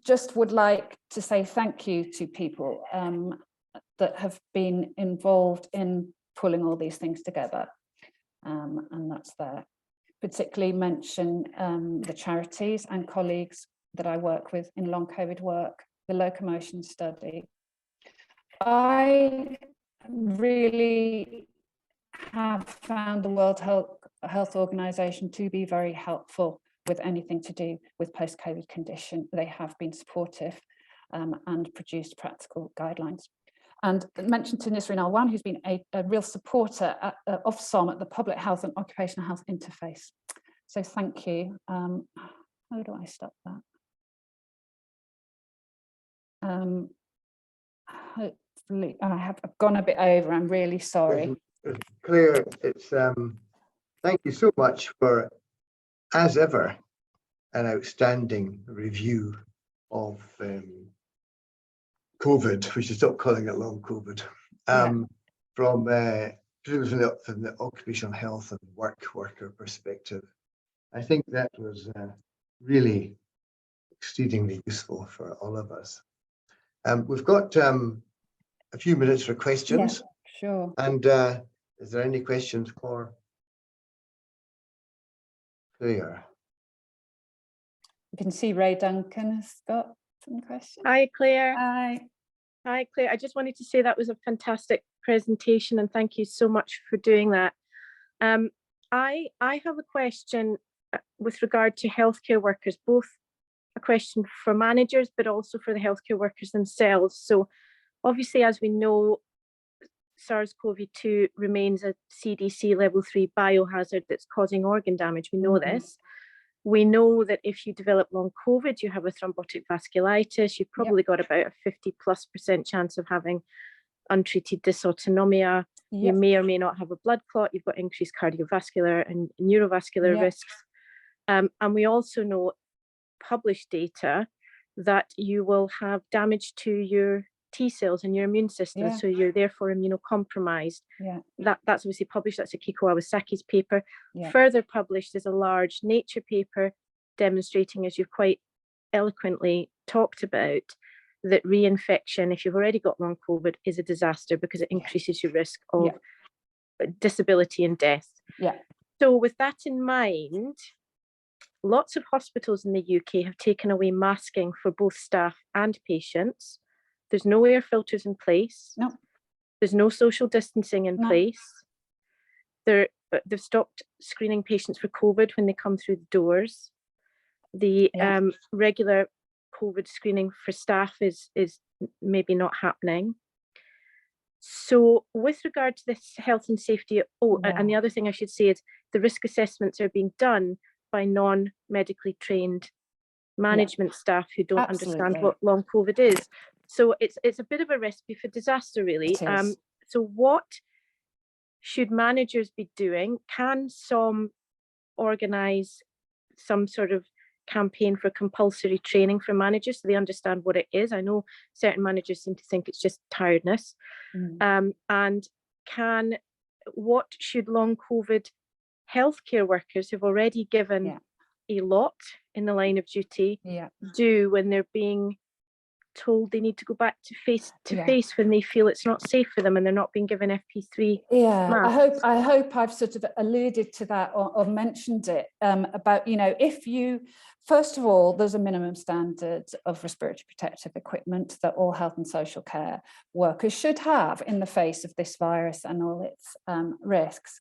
Just would like to say thank you to people that have been involved in pulling all these things together. And that's there. Particularly mention the charities and colleagues that I work with in long COVID work, the locomotion study. I really have found the World Health Organization to be very helpful with anything to do with post-COVID condition. They have been supportive and produced practical guidelines. And mentioned to Nisreen Alwan, who's been a real supporter of SOM at the Public Health and Occupational Health Interface. So thank you. How do I stop that? Hopefully, I've gone a bit over, I'm really sorry. Claire, it's thank you so much for, as ever, an outstanding review of COVID. We should stop calling it long COVID. From the occupational health and worker perspective. I think that was really exceedingly useful for all of us. We've got a few minutes for questions. Yeah, sure. And is there any questions for Claire? You can see Ray Duncan has got some questions. Hi, Claire. Hi. Hi, Claire. I just wanted to say that was a fantastic presentation and thank you so much for doing that. I have a question with regard to healthcare workers, both a question for managers, but also for the healthcare workers themselves. So obviously, as we know, SARS-CoV-2 remains a CDC level 3 biohazard that's causing organ damage. We know this. We know that if you develop long COVID, you have a thrombotic vasculitis, you've probably got about a 50+% chance of having untreated dysautonomia. You may or may not have a blood clot. You've got increased cardiovascular and neurovascular risks. And we also know, published data, that you will have damage to your T cells and your immune system, so you're therefore immunocompromised. That's obviously published. That's a Kiko Iwasaki's paper. Further published is a large Nature paper demonstrating, as you've quite eloquently talked about, that reinfection, if you've already got long COVID, is a disaster because it increases your risk of disability and death. So with that in mind, lots of hospitals in the UK have taken away masking for both staff and patients. There's no air filters in place. No. There's no social distancing in place. They've stopped screening patients for COVID when they come through the doors. The regular COVID screening for staff is maybe not happening. So with regard to this health and safety, and the other thing I should say is the risk assessments are being done by non-medically trained management staff who don't understand what long COVID is. So it's a bit of a recipe for disaster, really. So what should managers be doing? Can SOM organise some sort of campaign for compulsory training for managers so they understand what it is? I know certain managers seem to think it's just tiredness. And what should long COVID healthcare workers who've already given a lot in the line of duty do when they're being told they need to go back to face when they feel it's not safe for them and they're not being given FP3 masks? I hope I've sort of alluded to that or mentioned it about, you know, if you, first of all, there's a minimum standard of respiratory protective equipment that all health and social care workers should have in the face of this virus and all its risks.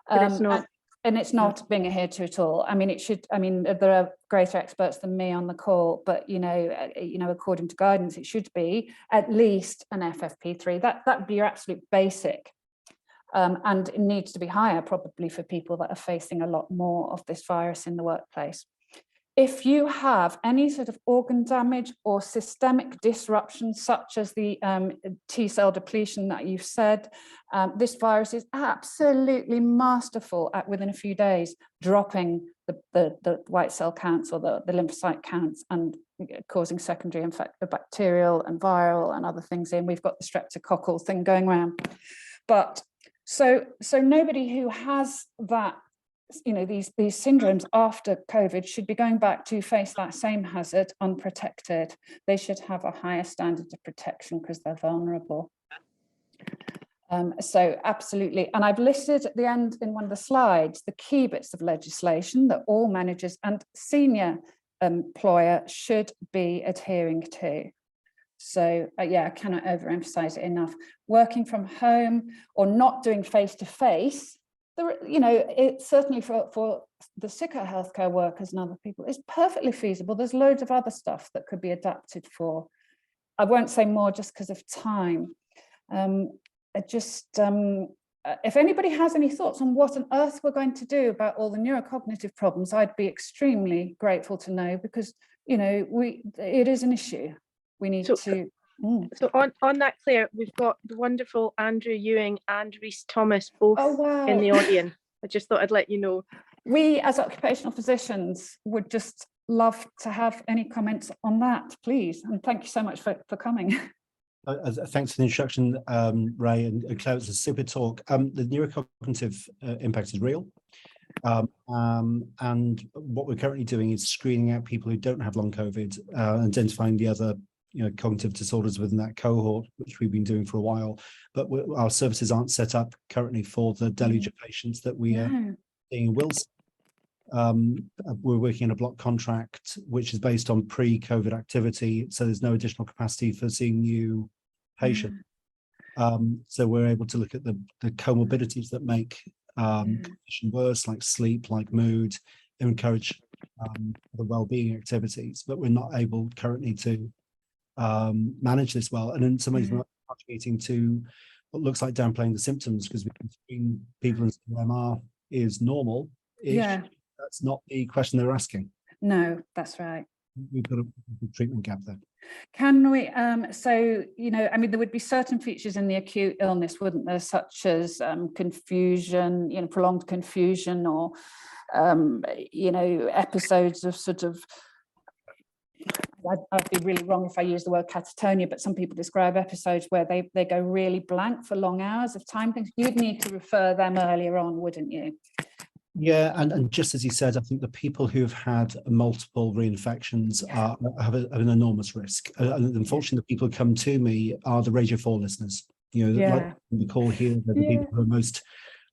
But it's not And it's not being adhered to at all. I mean, it should. I mean, there are greater experts than me on the call, but according to guidance, it should be at least an FFP3. That would be your absolute basic, and it needs to be higher probably for people that are facing a lot more of this virus in the workplace. If you have any sort of organ damage or systemic disruption, such as the T cell depletion that you've said, this virus is absolutely masterful at within a few days dropping the white cell counts or the lymphocyte counts and causing secondary bacterial and viral and other things in. We've got the streptococcal thing going around. But so nobody who has that, these syndromes after COVID should be going back to face that same hazard unprotected. They should have a higher standard of protection because they're vulnerable. So absolutely. And I've listed at the end in one of the slides, the key bits of legislation that all managers and senior employer should be adhering to. So yeah, I cannot overemphasize it enough. Working from home or not doing face-to-face, it's certainly for the sicker healthcare workers and other people, it's perfectly feasible. There's loads of other stuff that could be adapted for. I won't say more just because of time. If anybody has any thoughts on what on earth we're going to do about all the neurocognitive problems, I'd be extremely grateful to know, because it is an issue. We need to. So on that, Claire, we've got the wonderful Andrew Ewing and Rhys Thomas both in the audience. I just thought I'd let you know. We as occupational physicians would just love to have any comments on that, please. And thank you so much for coming. Thanks for the introduction, Ray and Claire. It's a super talk. The neurocognitive impact is real. And what we're currently doing is screening out people who don't have long COVID, identifying the other cognitive disorders within that cohort, which we've been doing for a while. But our services aren't set up currently for the deluge of patients that we are seeing in Wilson. We're working in a block contract, which is based on pre-COVID activity, so there's no additional capacity for seeing new patients. So we're able to look at the comorbidities that make condition worse, like sleep, like mood, encourage the well-being activities, but we're not able currently to manage this well. And in some ways, we're not contributing to what looks like downplaying the symptoms, because we can screen people and MR is normal. That's not the question they're asking. No, that's right. We've got a treatment gap there. Can we, there would be certain features in the acute illness, wouldn't there, such as confusion, prolonged confusion, or, episodes of sort of, I'd be really wrong if I use the word catatonia, but some people describe episodes where they go really blank for long hours of time. You'd need to refer them earlier on, wouldn't you? Yeah, and just as you said, I think the people who've had multiple reinfections have an enormous risk. And unfortunately, the people who come to me are the Radio 4 listeners. Like the call here, they're the people who are most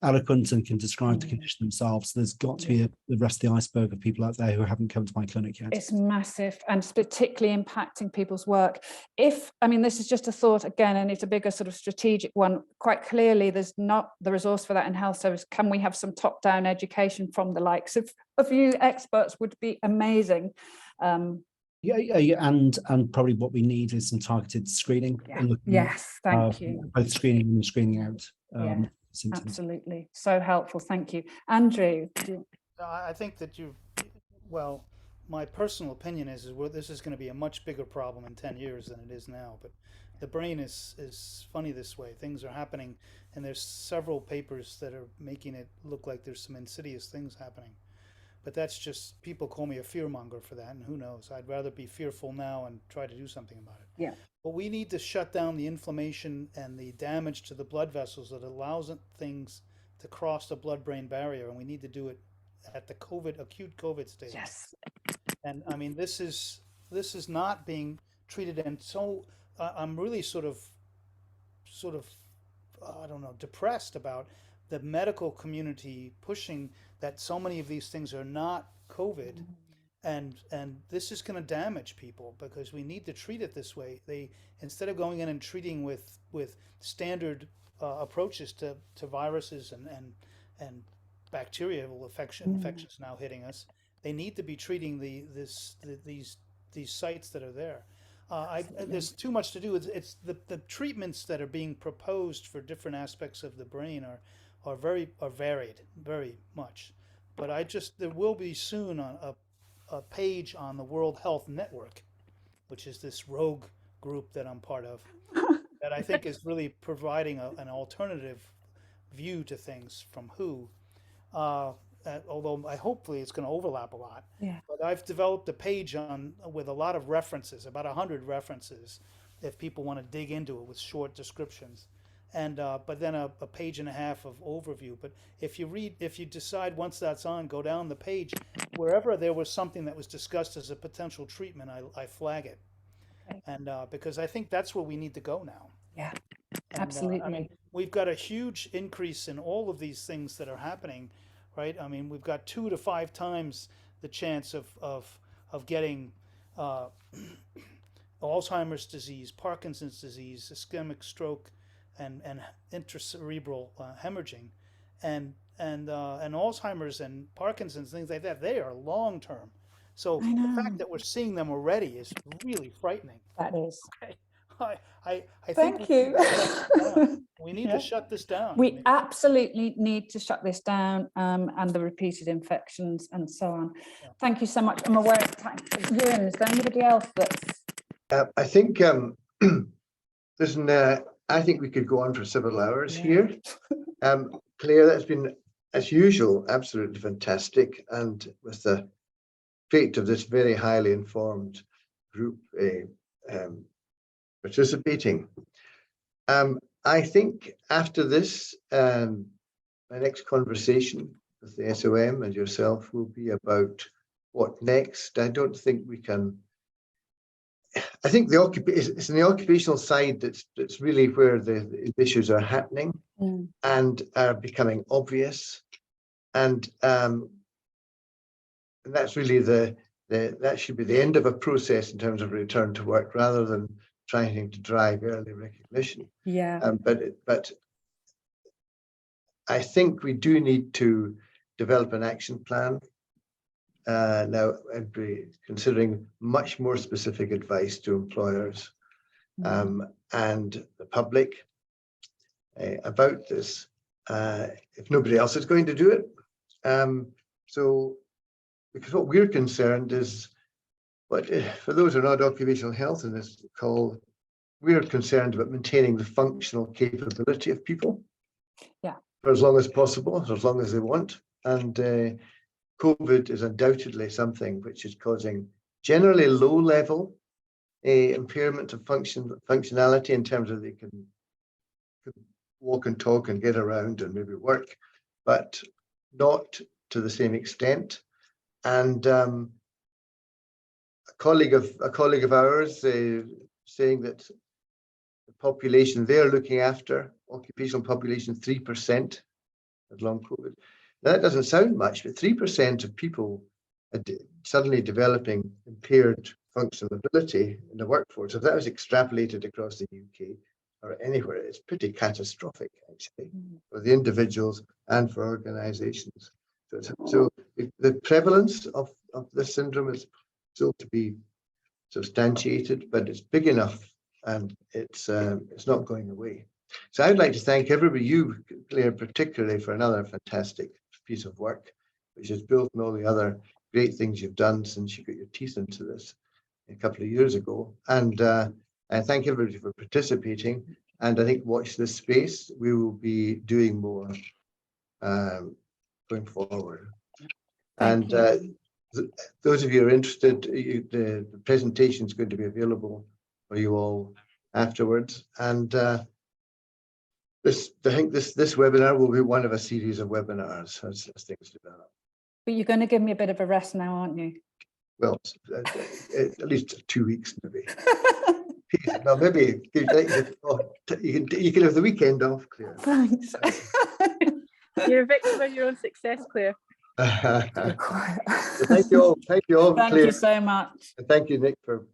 eloquent and can describe the condition themselves. So there's got to be the rest of the iceberg of people out there who haven't come to my clinic yet. It's massive, and it's particularly impacting people's work. This is just a thought again, and it's a bigger sort of strategic one. Quite clearly, there's not the resource for that in health service. Can we have some top-down education from the likes of you experts? Would be amazing. And probably what we need is some targeted screening. Yes, thank you. Both screening and screening out. Symptoms. Absolutely, so helpful. Thank you, Andrew. I think that my personal opinion is this is going to be a much bigger problem in 10 years than it is now. But the brain is funny this way. Things are happening, and there's several papers that are making it look like there's some insidious things happening. But that's just, people call me a fearmonger for that, and who knows? I'd rather be fearful now and try to do something about it. Yeah. But we need to shut down the inflammation and the damage to the blood vessels that allows things to cross the blood-brain barrier, and we need to do it at the acute COVID stage. Yes. And I mean, this is not being treated, and so I'm really sort of I don't know, depressed about the medical community pushing that so many of these things are not COVID, and this is going to damage people, because we need to treat it this way. They, instead of going in and treating with standard approaches to viruses and bacterial infections now hitting us. They need to be treating these sites that are there. There's too much to do. It's the treatments that are being proposed for different aspects of the brain are varied very much. But there will be soon a page on the World Health Network, which is this rogue group that I'm part of, that I think is really providing an alternative view to things from WHO. Although hopefully it's going to overlap a lot. Yeah. But I've developed a page with a lot of references, about 100 references, if people want to dig into it with short descriptions, and but then a page and a half of overview. But if you decide once that's on, go down the page, wherever there was something that was discussed as a potential treatment, I flag it, Okay. and because I think that's where we need to go now. Yeah, And, absolutely. I mean, we've got a huge increase in all of these things that are happening, right? I mean, we've got 2 to 5 times the chance of getting Alzheimer's disease, Parkinson's disease, ischemic stroke, and intracerebral hemorrhaging, and Alzheimer's and Parkinson's, things like that. They are long term. So the fact that we're seeing them already is really frightening. That is. Okay. I Thank think you. we need to shut this down. We absolutely need to shut this down, and the repeated infections and so on. Yeah. Thank you so much. I'm aware of time. Ewan, is there anybody else that's... I think listen, I think we could go on for several hours here. Claire, that's been, as usual, absolutely fantastic, and with the fate of this very highly informed group participating. I think after this, my next conversation with the SOM and yourself will be about what next. I don't think we can. I think it's in the occupational side that's really where the issues are happening and are becoming obvious, and that's really that should be the end of a process in terms of return to work, rather than trying to drive early recognition. Yeah. But I think we do need to develop an action plan now, and be considering much more specific advice to employers and the public about this, if nobody else is going to do it. So, because what we're concerned is, for those who are not occupational health in this call, we're concerned about maintaining the functional capability of people for as long as possible, as long as they want. And COVID is undoubtedly something which is causing generally low level impairment of functionality, in terms of they can walk and talk and get around and maybe work, but not to the same extent. And a colleague of ours saying that the population they're looking after, occupational population, 3% had long COVID. Now, that doesn't sound much, but 3% of people are suddenly developing impaired functional ability in the workforce. If that was extrapolated across the UK or anywhere, it's pretty catastrophic, actually, for the individuals and for organisations. So the prevalence of this syndrome is still to be substantiated, but it's big enough, and it's not going away. So I'd like to thank everybody, you, Claire, particularly, for another fantastic piece of work, which is built on all the other great things you've done since you got your teeth into this a couple of years ago. And I thank everybody for participating. And I think watch this space. We will be doing more going forward. And those of you who are interested, the presentation is going to be available for you all afterwards. And I think this webinar will be one of a series of webinars as things develop. But you're going to give me a bit of a rest now, aren't you? Well, at least 2 weeks maybe. Well, maybe you can have the weekend off, Claire. Thanks. You're a victim of your own success, Claire. Be quiet. Thank you all. Thank you all. Thank Claire. you so much. And thank you, Nick, for